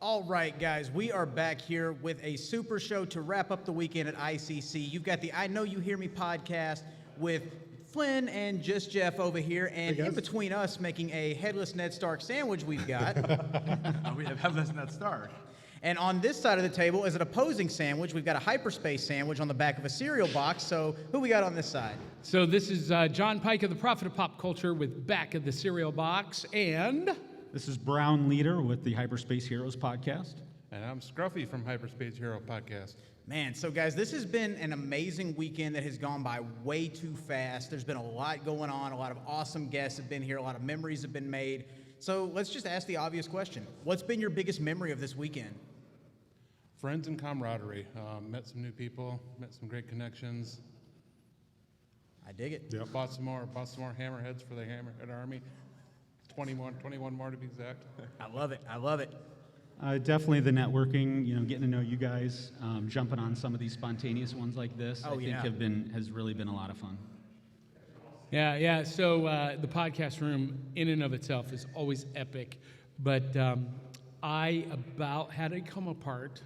All right, guys, we are back here with a super show to wrap up the weekend at ICC. You've got the I Know You Hear Me podcast with Flynn and Just Jeff over here, and in between us making a Headless Ned Stark sandwich we've got. We have Headless Ned Stark. And on this side of the table is an opposing sandwich. We've got a hyperspace sandwich on the back of a cereal box. So who we got on this side? So this is John Pike of the Prophet of Pop Culture with back of the cereal box, and... This is Brown Leader with the Hyperspace Heroes podcast. And I'm Scruffy from Hyperspace Hero podcast. Man, so guys, this has been an amazing weekend that has gone by way too fast. There's been a lot going on. A lot of awesome guests have been here. A lot of memories have been made. So let's just ask the obvious question. What's been your biggest memory of this weekend? Friends and camaraderie. Met some new people, met some great connections. I dig it. Yep. Bought some more hammerheads for the Hammerhead Army. 21 more to be exact. I love it. I love it. Definitely the networking, getting to know you guys, jumping on some of these spontaneous ones like this, I think has really been a lot of fun. Yeah. So the podcast room in and of itself is always epic, but I about had to come apart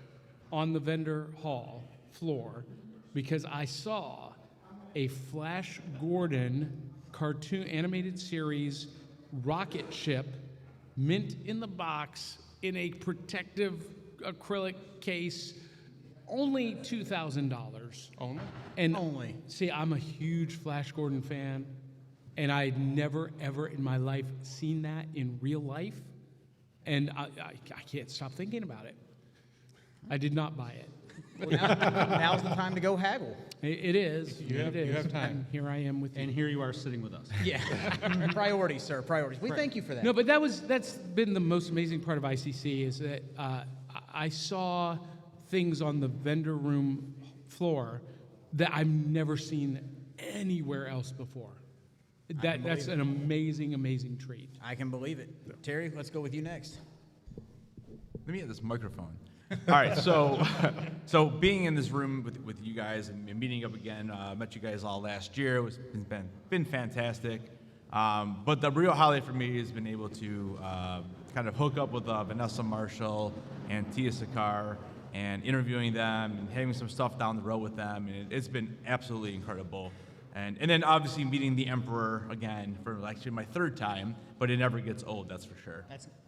on the vendor hall floor because I saw a Flash Gordon cartoon animated series rocket ship, mint in the box, in a protective acrylic case, only $2,000. Only? And only. See, I'm a huge Flash Gordon fan, and I'd never, ever in my life seen that in real life, and I can't stop thinking about it. I did not buy it. Well, now's the time to go haggle. It is. You have time. And here I am with you. And here you are sitting with us. Yeah. Priorities, sir. Priorities. We thank you for that. No, but that's been the most amazing part of ICC is that I saw things on the vendor room floor that I've never seen anywhere else before. That's an amazing, amazing treat. I can believe it. Terry, let's go with you next. Let me get this microphone. All right, so being in this room with you guys and meeting up again, met you guys all last year. It's been fantastic. But the real highlight for me has been able to kind of hook up with Vanessa Marshall and Tia Sakar and interviewing them and having some stuff down the road with them. And it's been absolutely incredible. And then obviously meeting the Emperor again for actually my third time, but it never gets old, that's for sure.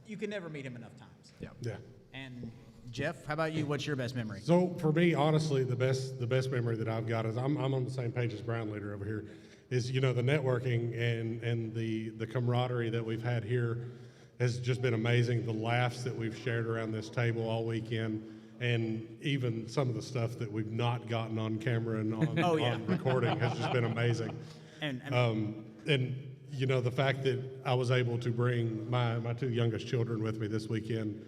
You can never meet him enough times. Yeah. And Jeff, how about you? What's your best memory? So for me, honestly, the best memory that I've got is I'm on the same page as Brown Leader over here. Is the networking and the camaraderie that we've had here has just been amazing. The laughs that we've shared around this table all weekend, and even some of the stuff that we've not gotten on camera and on recording has just been amazing. And the fact that I was able to bring my two youngest children with me this weekend.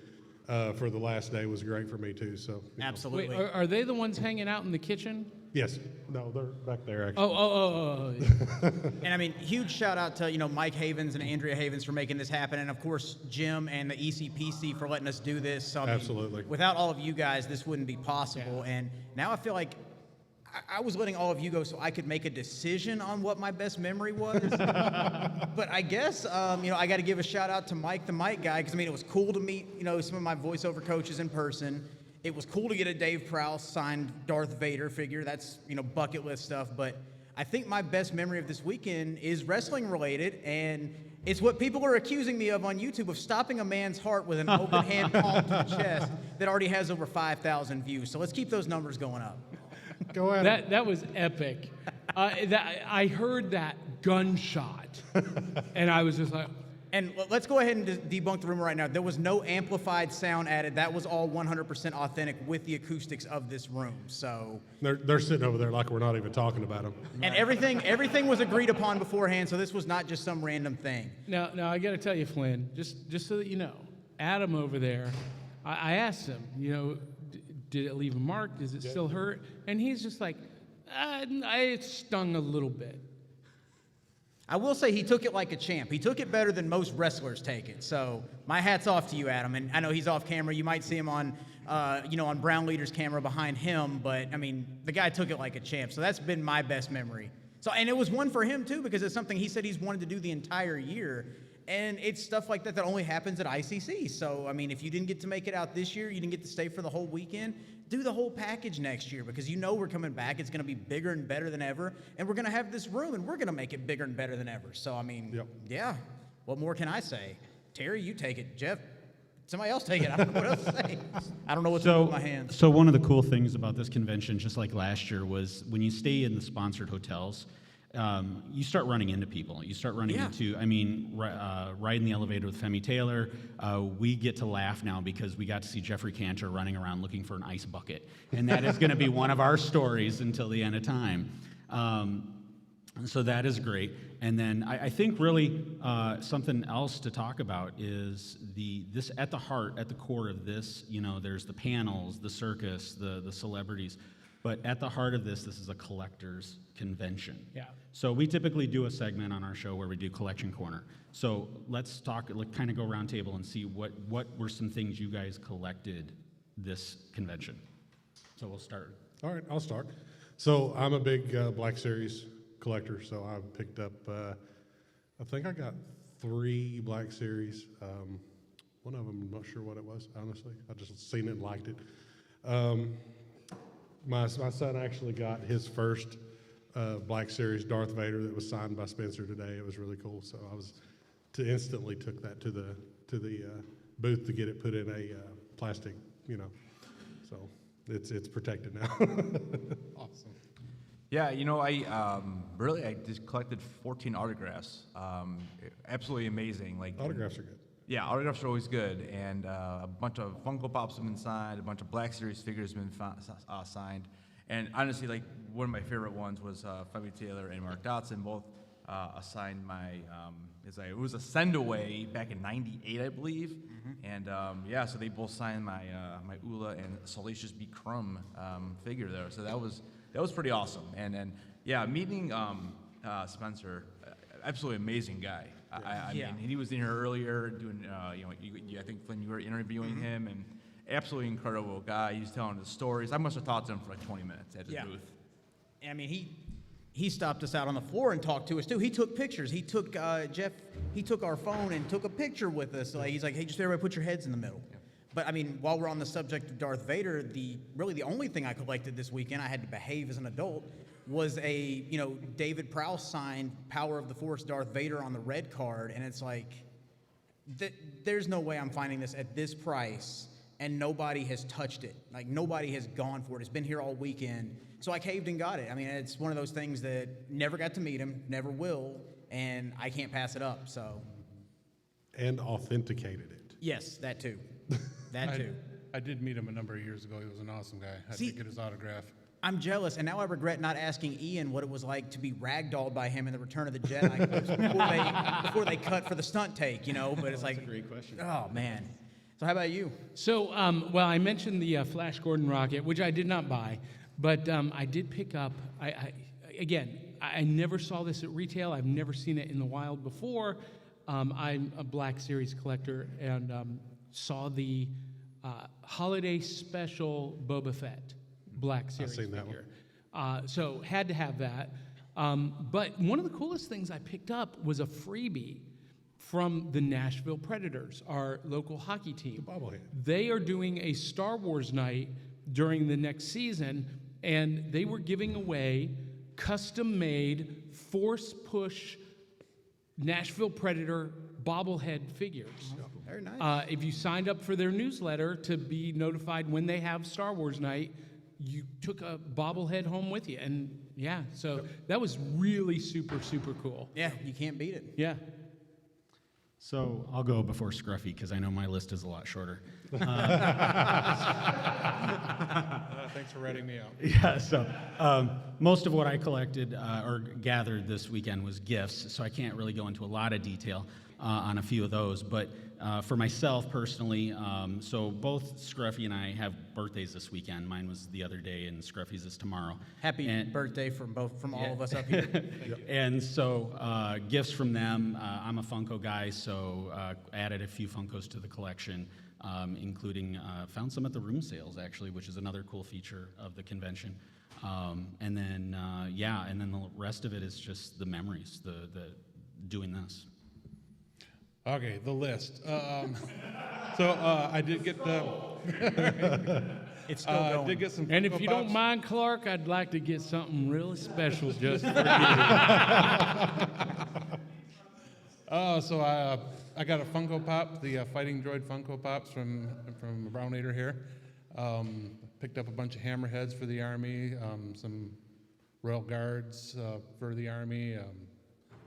For the last day was great for me too. So absolutely. Wait, are they the ones hanging out in the kitchen? Yes. No, they're back there actually. Oh. And I mean, huge shout out to Mike Havens and Andrea Havens for making this happen, and of course Jim and the ECPC for letting us do this. So, absolutely. Without all of you guys, this wouldn't be possible. Yeah. And now I feel like I was letting all of you go so I could make a decision on what my best memory was. But I guess, I got to give a shout out to Mike, the mic guy, because, it was cool to meet, some of my voiceover coaches in person. It was cool to get a Dave Prowse signed Darth Vader figure. That's, bucket list stuff. But I think my best memory of this weekend is wrestling related, and it's what people are accusing me of on YouTube, of stopping a man's heart with an open hand palm to the chest that already has over 5,000 views. So let's keep those numbers going up. Go ahead. That was epic. I heard that gunshot, and I was just like... And let's go ahead and debunk the rumor right now. There was no amplified sound added. That was all 100% authentic with the acoustics of this room. So they're sitting over there like we're not even talking about them. And everything was agreed upon beforehand, so this was not just some random thing. Now I got to tell you, Flynn, just so that you know, Adam over there, I asked him, did it leave a mark? Does it still hurt? And he's just like, it stung a little bit. I will say he took it like a champ. He took it better than most wrestlers take it. So my hat's off to you, Adam. And I know he's off camera. You might see him on, on Brown Leader's camera behind him. But, the guy took it like a champ. So that's been my best memory. So, and it was one for him, too, because it's something he said he's wanted to do the entire year. And it's stuff like that that only happens at ICC. So, I mean, if you didn't get to make it out this year, you didn't get to stay for the whole weekend, do the whole package next year, because you know we're coming back. It's going to be bigger and better than ever. And we're going to have this room, and we're going to make it bigger and better than ever. So, I mean, yeah, what more can I say? Terry, you take it. Jeff, somebody else take it. I don't know what else to say. I don't know what to do with my hands. So one of the cool things about this convention, just like last year, was when you stay in the sponsored hotels, you start running into people. You start running into, I mean, riding the elevator with Femi Taylor, we get to laugh now because we got to see Jeffrey Cantor running around looking for an ice bucket. And that is going to be one of our stories until the end of time. So that is great. And then I think really something else to talk about is this at the heart, at the core of this, you know, there's the panels, the circus, the celebrities. But at the heart of this is a collector's convention. Yeah. So we typically do a segment on our show where we do Collection Corner. So let's talk, kind of go round table and see what were some things you guys collected this convention. So we'll start. All right, I'll start. So I'm a big Black Series collector, so I picked up, I think I got 3 Black Series. One of them, I'm not sure what it was, honestly. I just seen it and liked it. My son actually got his first Black Series Darth Vader that was signed by Spencer today. It was really cool. So I was instantly took that to the booth to get it put in a plastic, you know. So it's protected now. Awesome. Yeah, you know, I just collected 14 autographs. Absolutely amazing. Like Autographs are good. Yeah, autographs are always good, and a bunch of Funko Pops have been signed, a bunch of Black Series figures have been signed, and honestly, like one of my favorite ones was Femi Taylor and Mark Dotson both assigned my. It was a send away back in '98, I believe, and yeah, so they both signed my my Ula and Salacious B. Crumb figure there, so that was pretty awesome, and yeah, meeting Spencer, absolutely amazing guy. I mean, he was in here earlier doing, you know, I think, Flynn, you were interviewing him, and absolutely incredible guy. He was telling his stories. I must have talked to him for like 20 minutes at his booth. I mean, he stopped us out on the floor and talked to us, too. He took pictures. He took, Jeff, he took our phone and took a picture with us. Like, he's like, hey, just everybody put your heads in the middle. Yeah. But, I mean, while we're on the subject of Darth Vader, really the only thing I collected this weekend, I had to behave as an adult, was a, you know, David Prowse signed Power of the Force Darth Vader on the red card, and it's like, there's no way I'm finding this at this price, and nobody has touched it. Like, nobody has gone for it. It's been here all weekend. So I caved and got it. I mean, it's one of those things that never got to meet him, never will, and I can't pass it up, so. And authenticated it. Yes, that too. That too. I did meet him a number of years ago. He was an awesome guy. I did get his autograph. I'm jealous, and now I regret not asking Ian what it was like to be ragdolled by him in the Return of the Jedi clips before they cut for the stunt take, you know. But it's like, That's a great question. Oh man. So how about you? So, well, I mentioned the Flash Gordon rocket, which I did not buy, but I did pick up. I never saw this at retail. I've never seen it in the wild before. I'm a Black Series collector, and saw the holiday special Boba Fett Black Series I've seen that figure. So had to have that. But one of the coolest things I picked up was a freebie from the Nashville Predators, our local hockey team. The bobblehead. They are doing a Star Wars night during the next season, and they were giving away custom-made Force Push Nashville Predator bobblehead figures. Very nice. If you signed up for their newsletter to be notified when they have Star Wars night, you took a bobblehead home with you. And yeah, so that was really super, super cool. Yeah, you can't beat it. Yeah. So I'll go before Scruffy because I know my list is a lot shorter. Thanks for writing me out. Yeah, so most of what I collected or gathered this weekend was gifts, so I can't really go into a lot of detail on a few of those. But for myself personally, so both Scruffy and I have birthdays this weekend. Mine was the other day, and Scruffy's is tomorrow. Happy birthday from all of us up here. And so gifts from them. I'm a Funko guy, so added a few Funkos to the collection. Including found some at the room sales actually, which is another cool feature of the convention. And then the rest of it is just the memories, the doing this. Okay, the list. I did get the. It's still I going. did get some. And if Funko you don't Pops. mind, Clark, I'd like to get something really special just for you. So I got a Funko Pop, the Fighting Droid Funko Pops from Brown Leader here. Picked up a bunch of hammerheads for the Army, some Royal Guards for the Army,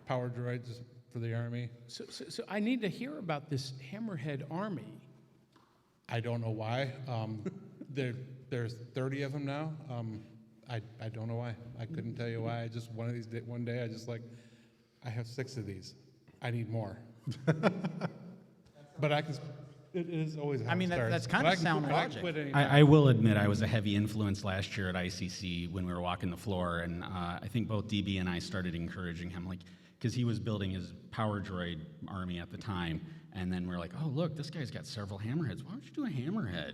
power droids for the Army. So I need to hear about this Hammerhead Army. I don't know why. There's 30 of them now. I don't know why. I couldn't tell you why. I just one day I just like, I have 6 of these. I need more. But I can. It is always. How I mean, it starts. that's kind But of I can sound quit- I can logic. quit anytime. I will admit I was a heavy influence last year at ICC when we were walking the floor, and I think both DB and I started encouraging him, like, because he was building his power droid army at the time, and then we're like, oh, look, this guy's got several hammerheads. Why don't you do a hammerhead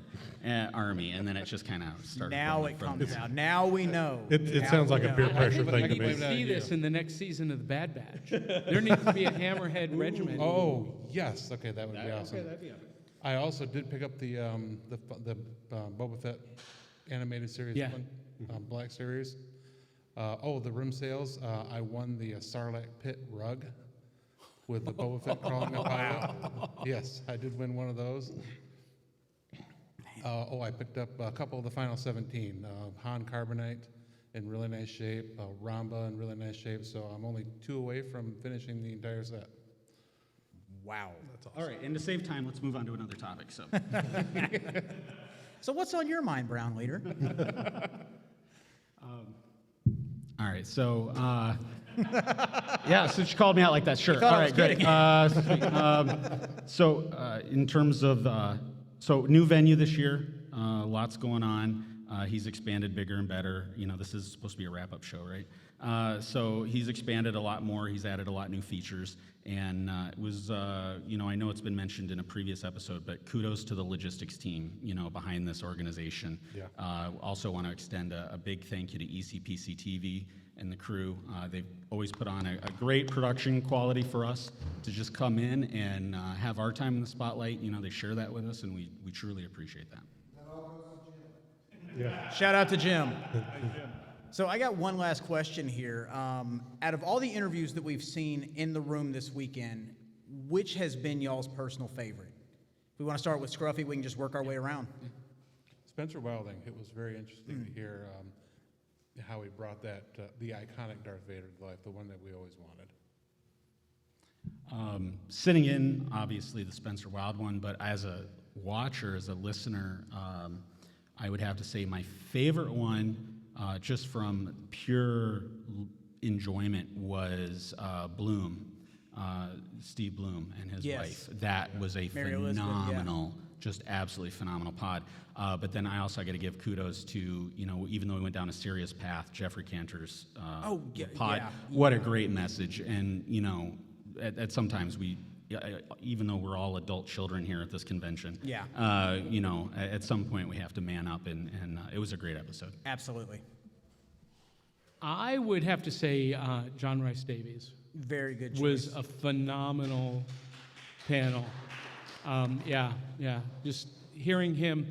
army? And then it just kind of started. Now going it from comes out. Now we know. It Now sounds we like a know. peer I pressure think thing I to can me. blame that See on this you. in the next season of the Bad Batch. There needs to be a Hammerhead regiment. Oh yes, okay, that would be awesome. I also did pick up the Boba Fett animated series Yeah. one, Black Series. The room sales. I won the Sarlacc pit rug with the Boba Fett crawling up out of it. Yes, I did win one of those. I picked up a couple of the Final 17. Han Carbonite in really nice shape, Ramba in really nice shape. So I'm only 2 away from finishing the entire set. Wow. All right, and to save time, let's move on to another topic. So, So what's on your mind, Brown Leader? all right, so yeah, since you called me out like that, sure. thought All I was right, good. Sweet. In terms of new venue this year, lots going on. He's expanded bigger and better. You know, this is supposed to be a wrap-up show, right? So he's expanded a lot more. He's added a lot new features, and it was, I know it's been mentioned in a previous episode, but kudos to the logistics team, behind this organization. Yeah. Also want to extend a big thank you to ECPC TV and the crew. They've always put on a great production quality for us to just come in and have our time in the spotlight. They share that with us, and we truly appreciate that. Yeah. Shout out to Jim. So I got one last question here. Out of all the interviews that we've seen in the room this weekend, which has been y'all's personal favorite? If we want to start with Scruffy, we can just work our way around. Spencer Wilding, it was very interesting to hear how he brought the iconic Darth Vader to life, the one that we always wanted. Sitting in, obviously, the Spencer Wild one, but as a watcher, as a listener, I would have to say my favorite one, just from pure enjoyment, was Bloom, Steve Bloom and his Yes. wife. That was a Mary Elizabeth, yeah. phenomenal, just absolutely phenomenal pod. But then I also got to give kudos to, even though we went down a serious path, Jeffrey Cantor's pod. yeah. What a great message. And, at sometimes even though we're all adult children here at this convention, Yeah. At some point we have to man up, and it was a great episode. Absolutely. I would have to say John Rice Davies Very good choice. was a phenomenal panel. Just hearing him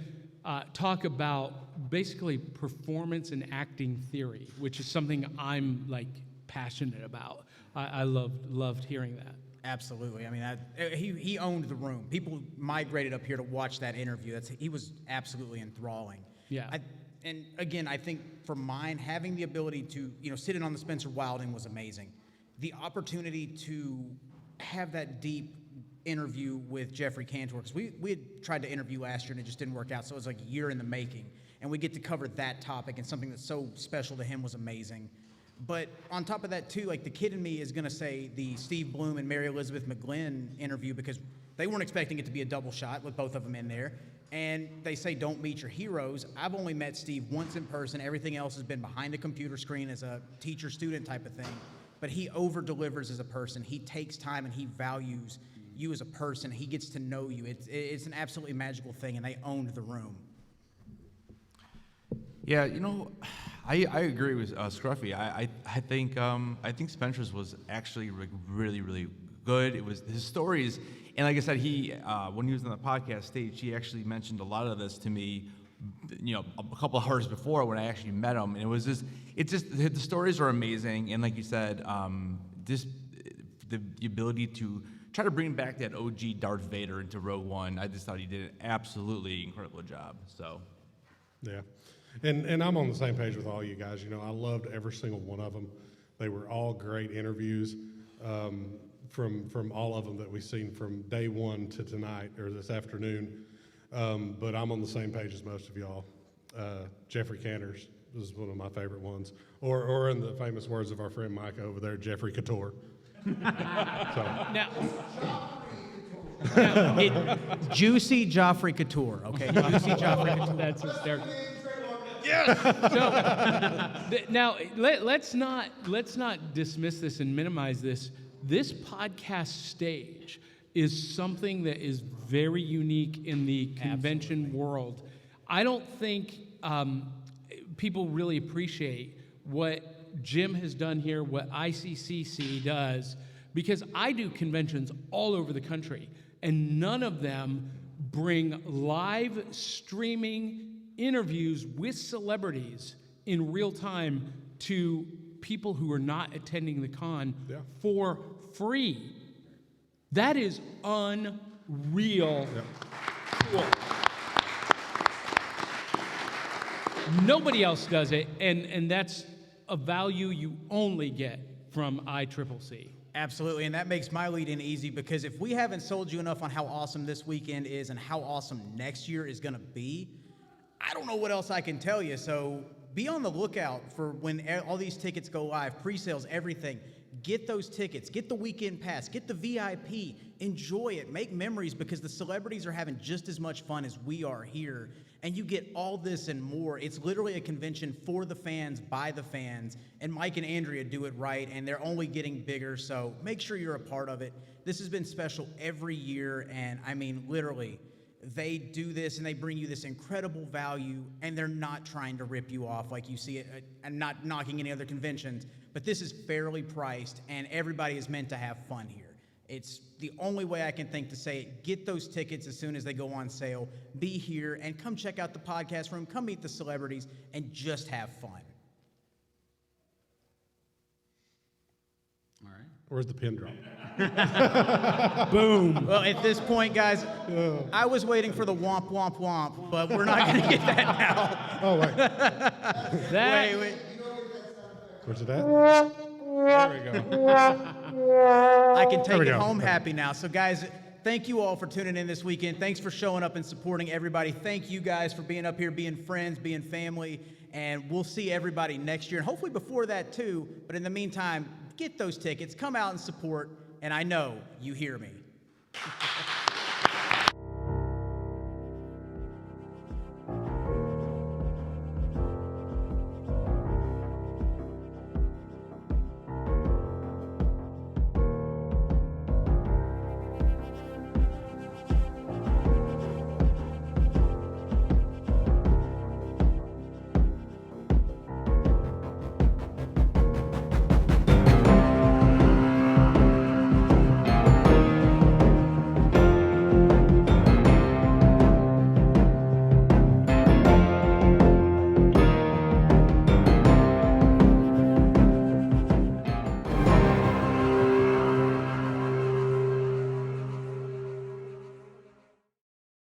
talk about basically performance and acting theory, which is something I'm passionate about. I loved hearing that. Absolutely. I mean, he owned the room. People migrated up here to watch that interview. He was absolutely enthralling. Yeah. And again, I think for mine, having the ability to, sit in on the Spencer Wilding was amazing. The opportunity to have that deep interview with Jeffrey Cantor, because we had tried to interview last year and it just didn't work out, so it was like a year in the making. And we get to cover that topic, and something that's so special to him was amazing. But on top of that, too, the kid in me is going to say the Steve Bloom and Mary Elizabeth McGlynn interview, because they weren't expecting it to be a double shot with both of them in there. And they say, don't meet your heroes. I've only met Steve once in person. Everything else has been behind a computer screen as a teacher-student type of thing. But he over-delivers as a person. He takes time and he values you as a person. He gets to know you. It's an absolutely magical thing, and they owned the room. Yeah, I agree with Scruffy. I think Spencer's was actually really, really good. It was his stories, and like I said, he when he was on the podcast stage, he actually mentioned a lot of this to me, a couple of hours before when I actually met him, and the stories are amazing, and like you said, the ability to try to bring back that OG Darth Vader into Rogue One, I just thought he did an absolutely incredible job. So, yeah, and I'm on the same page with all you guys. I loved every single one of them. They were all great interviews from all of them that we've seen from day one to tonight or this afternoon. But I'm on the same page as most of y'all. Jeffrey Cantors was one of my favorite ones, or in the famous words of our friend Micah over there, Jeffrey Couture. Now, Juicy Joffrey Couture, okay? Juicy Joffrey Couture. that's hysterical. So now let's not dismiss this and minimize this. This podcast stage is something that is very unique in the convention world. I don't think people really appreciate what Jim has done here, what ICCC does, because I do conventions all over the country, and none of them bring live streaming interviews with celebrities in real time to people who are not attending the con for free. That is unreal. Cool. Nobody else does it, and that's a value you only get from ICCC. Absolutely, and that makes my lead in easy, because if we haven't sold you enough on how awesome this weekend is and how awesome next year is going to be, I don't know what else I can tell you. So be on the lookout for when all these tickets go live, pre-sales, everything. Get those tickets, get the weekend pass, get the VIP, enjoy it, make memories, because the celebrities are having just as much fun as we are here, and you get all this and more. It's literally a convention for the fans, by the fans, and Mike and Andrea do it right, and they're only getting bigger, so make sure you're a part of it. This has been special every year, and I mean, literally, they do this and they bring you this incredible value, and they're not trying to rip you off like you see it, and not knocking any other conventions, but this is fairly priced, and everybody is meant to have fun here. It's the only way I can think to say it. Get those tickets as soon as they go on sale. Be here and come check out the podcast room. Come meet the celebrities and just have fun. All right. Where's the pin drop? Boom. Well, at this point, guys, I was waiting for the womp, womp, womp, but we're not going to get that now. Oh, wait. Wait. Where's it at? There we go. I can take we it go. home happy now. So, guys, thank you all for tuning in this weekend. Thanks for showing up and supporting everybody. Thank you guys for being up here, being friends, being family. And we'll see everybody next year, and hopefully before that too. But in the meantime, get those tickets, come out and support. And I know you hear me.